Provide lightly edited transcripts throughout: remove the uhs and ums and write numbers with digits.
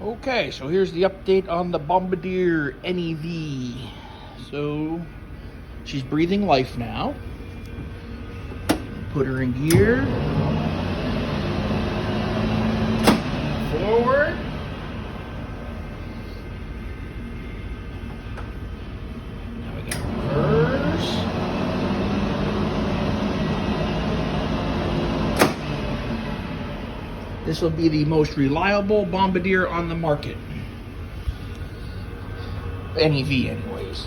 Okay, so here's the update on the Bombardier NEV. So she's breathing life now. Put her in gear. Forward. Now we got reverse. This will be the most reliable Bombardier on the market. NEV anyways.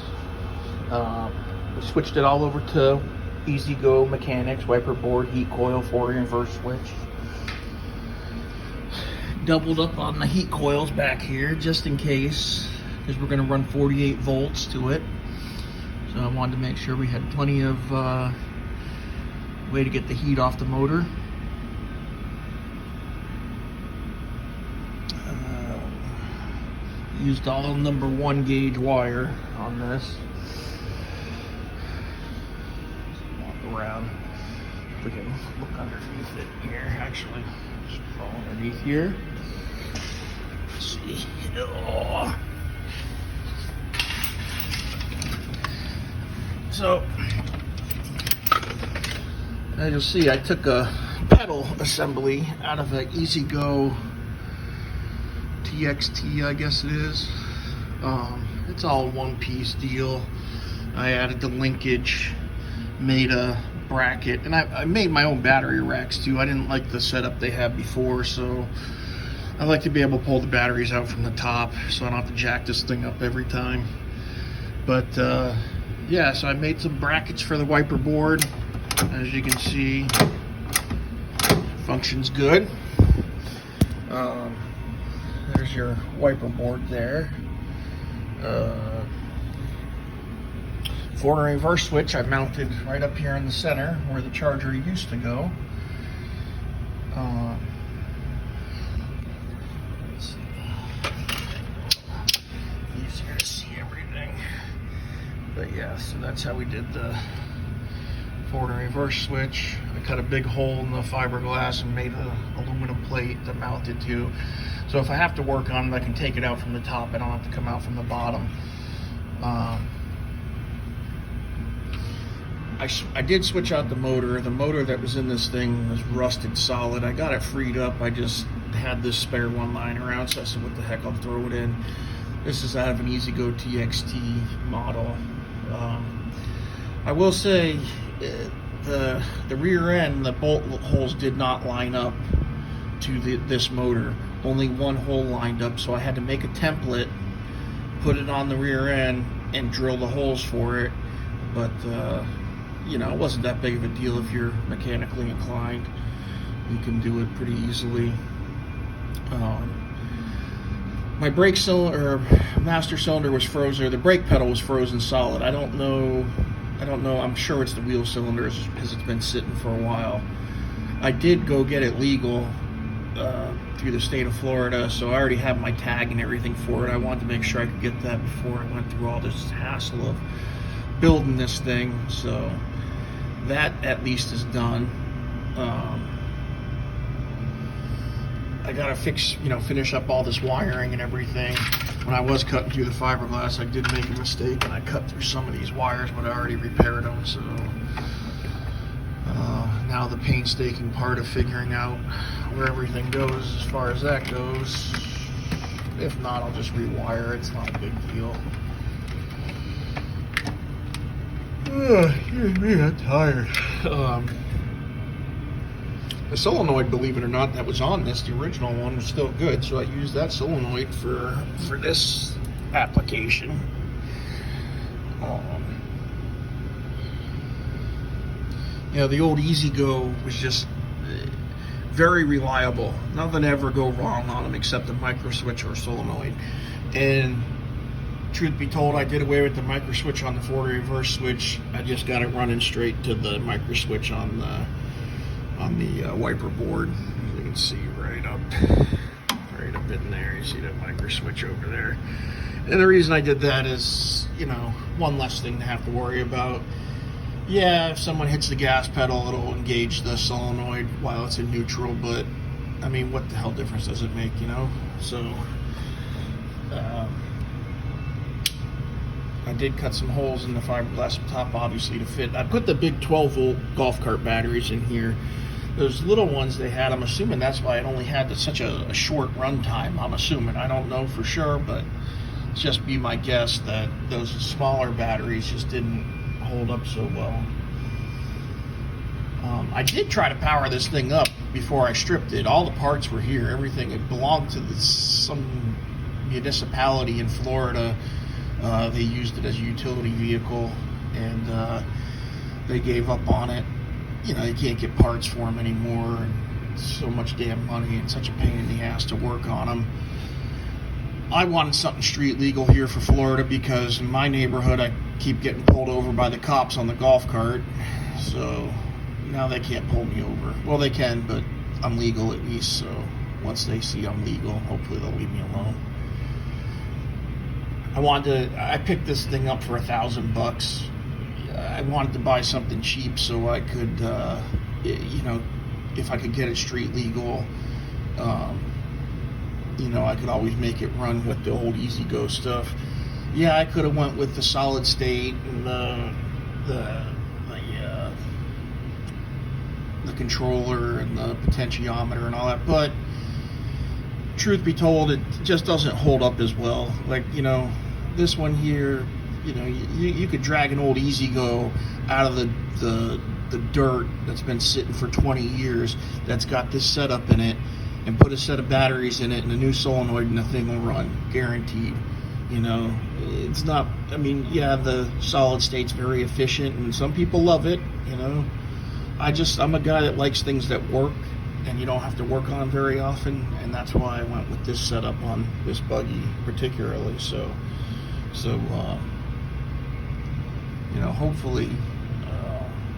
We switched it all over to E-Z-GO mechanics, wiper board, heat coil, forward reverse switch. Doubled up on the heat coils back here just in case, because we're going to run 48 volts to it. So I wanted to make sure we had plenty of way to get the heat off the motor. Used all number 1 gauge wire on this. Walk around. If we can look underneath it here, actually. Just crawl underneath here. Let's see. Oh. So, as you'll see, I took a pedal assembly out of an E-Z-GO TXT, I guess it is. It's all one piece deal. I added the linkage, made a bracket, and I made my own battery racks too. I didn't like the setup they had before, so I like to be able to pull the batteries out from the top so I don't have to jack this thing up every time. But yeah, so I made some brackets for the wiper board. As you can see, functions good. There's your wiper board there. Forward and reverse switch I mounted right up here in the center where the charger used to go. Let's see. Easier to see everything. But yeah, so that's how we did the forward and reverse switch. I cut a big hole in the fiberglass and made an aluminum plate to mount it to. So if I have to work on it, I can take it out from the top. I don't have to come out from the bottom. I did switch out the motor. The motor that was in this thing was rusted solid. I got it freed up. I just had this spare one lying around, so I said, what the heck, I'll throw it in. This is out of an E-Z-GO TXT model. I will say, the rear end, the bolt holes did not line up to this motor. Only one hole lined up, so I had to make a template, put it on the rear end, and drill the holes for it. But you know, it wasn't that big of a deal if you're mechanically inclined. You can do it pretty easily. My brake cylinder, master cylinder was frozen, or the brake pedal was frozen solid. I don't know. I'm sure it's the wheel cylinders because it's been sitting for a while. I did go get it legal through the state of Florida, so I already have my tag and everything for it. I wanted to make sure I could get that before I went through all this hassle of building this thing. So that at least is done. I gotta finish up all this wiring and everything. When I was cutting through the fiberglass, I did make a mistake and I cut through some of these wires, but I already repaired them. So now the painstaking part of figuring out where everything goes as far as that goes. If not, I'll just rewire it. It's not a big deal. Excuse me, I'm tired. The solenoid, believe it or not, that was on this, the original one, was still good, so I used that solenoid for this application. You know, the old E-Z-GO was just very reliable. Nothing ever go wrong on them except a micro switch or a solenoid. And truth be told, I did away with the micro switch on the forward reverse switch. I just got it running straight to the micro switch on the wiper board. You can see right up in there. You see that micro switch over there. And the reason I did that is, you know, one less thing to have to worry about. Yeah, if someone hits the gas pedal, it'll engage the solenoid while it's in neutral, but I mean, what the hell difference does it make, you know? So I did cut some holes in the fiberglass top, obviously, to fit. I put the big 12-volt golf cart batteries in here. Those little ones they had, I'm assuming that's why it only had such a short run time. I'm assuming. I don't know for sure, but it's just be my guess that those smaller batteries just didn't hold up so well. I did try to power this thing up before I stripped it. All the parts were here. Everything, it belonged to some municipality in Florida. They used it as a utility vehicle, and they gave up on it. You know, you can't get parts for them anymore, and so much damn money and such a pain in the ass to work on them. I wanted something street legal here for Florida because in my neighborhood I keep getting pulled over by the cops on the golf cart. So now they can't pull me over. Well, they can, but I'm legal at least, so once they see I'm legal, hopefully they'll leave me alone. I picked this thing up for $1,000. I wanted to buy something cheap so I could, you know, if I could get it street legal, you know, I could always make it run with the old E-Z-GO stuff. Yeah, I could have went with the solid state and the controller and the potentiometer and all that, but truth be told, it just doesn't hold up as well. Like, you know, this one here, you know, you could drag an old E-Z-GO out of the dirt that's been sitting for 20 years that's got this setup in it, and put a set of batteries in it and a new solenoid, and the thing will run, guaranteed. You know, it's not, I mean, yeah, the solid state's very efficient and some people love it, you know. I'm a guy that likes things that work and you don't have to work on very often, and that's why I went with this setup on this buggy particularly. So you know, hopefully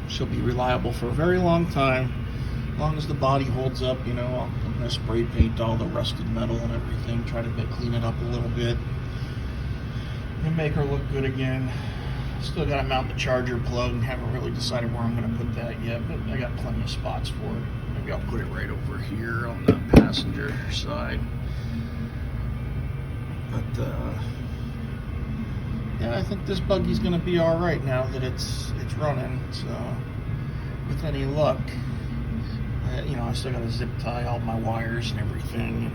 she'll be reliable for a very long time, as long as the body holds up. You know, I'm gonna spray paint all the rusted metal and everything, try to clean it up a little bit and make her look good again. Still got to mount the charger plug and haven't really decided where I'm going to put that yet, but I got plenty of spots for it. Maybe I'll put it right over here on the passenger side. But yeah, I think this buggy's going to be all right now that it's running. So with any luck, you know, I still got to zip tie all my wires and everything.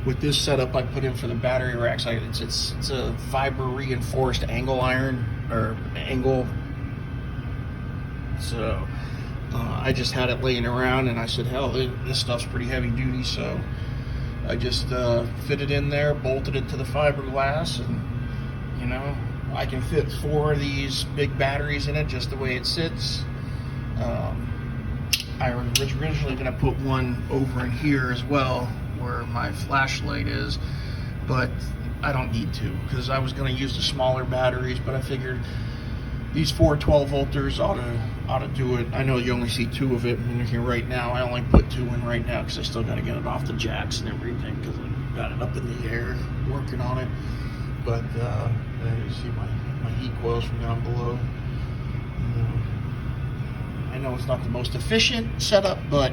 With this setup I put in for the battery racks, it's a fiber reinforced angle iron, or angle. So I just had it laying around and I said, hell, this stuff's pretty heavy duty, so I just fitted in there, bolted it to the fiberglass, and you know, I can fit 4 of these big batteries in it just the way it sits. I was originally going to put one over in here as well, where my flashlight is, but I don't need to, because I was going to use the smaller batteries, but I figured these 4 12-volters ought to do it. I know you only see 2 of it in here right now. I only put 2 in right now because I still got to get it off the jacks and everything, because I got it up in the air working on it. But you see my heat coils from down below. I know it's not the most efficient setup, but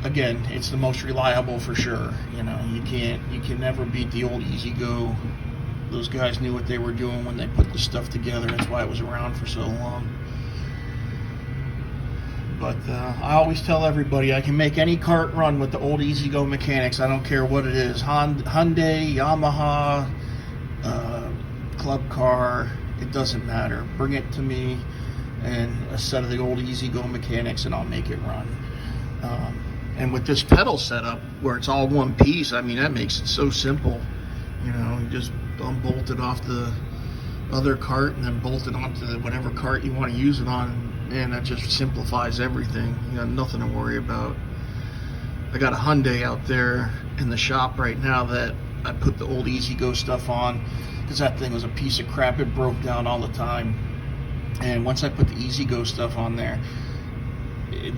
again, it's the most reliable for sure. You know, you can never beat the old E-Z-GO. Those guys knew what they were doing when they put the stuff together. That's why it was around for so long. But I always tell everybody I can make any cart run with the old E-Z-GO mechanics. I don't care what it is. Hyundai, Yamaha, club car, it doesn't matter. Bring it to me and a set of the old E-Z-GO mechanics and I'll make it run. And with this pedal setup where it's all one piece, I mean, that makes it so simple. You know, you just unbolt it off the other cart and then bolt it onto whatever cart you want to use it on, and that just simplifies everything. You got nothing to worry about. I got a Hyundai out there in the shop right now that I put the old E-Z-GO stuff on, because that thing was a piece of crap. It broke down all the time. And once I put the E-Z-GO stuff on there,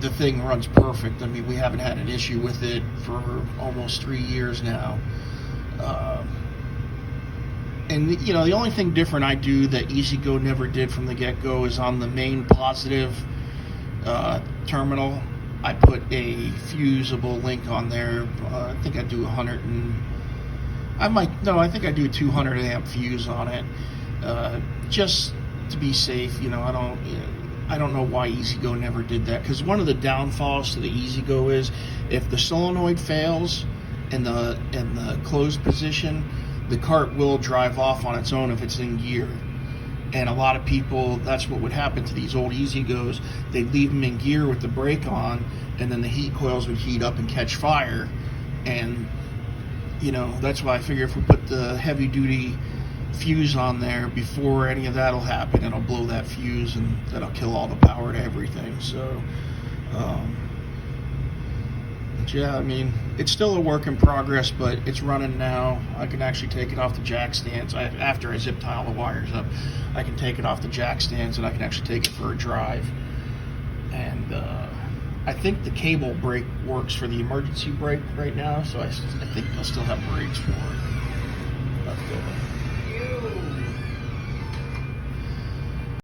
the thing runs perfect. I mean, we haven't had an issue with it for almost 3 years now. And you know, the only thing different I do that E-Z-GO never did from the get-go is on the main positive terminal, I put a fusible link on there. I think I do 100 and I might, no, I think I do 200 amp fuse on it, just to be safe. I don't know why E-Z-GO never did that, because one of the downfalls to the E-Z-GO is if the solenoid fails in the closed position, the cart will drive off on its own if it's in gear. And a lot of people, that's what would happen to these old E-Z-GOs. They'd leave them in gear with the brake on, and then the heat coils would heat up and catch fire. And that's why I figure if we put the heavy duty fuse on there before any of that'll happen, it'll blow that fuse and that'll kill all the power to everything. So yeah, I mean, it's still a work in progress, but it's running now. I can actually take it off the jack stands. After I zip tie all the wires up, I can take it off the jack stands and I can actually take it for a drive. And I think the cable brake works for the emergency brake right now, so I think they'll still have brakes for it.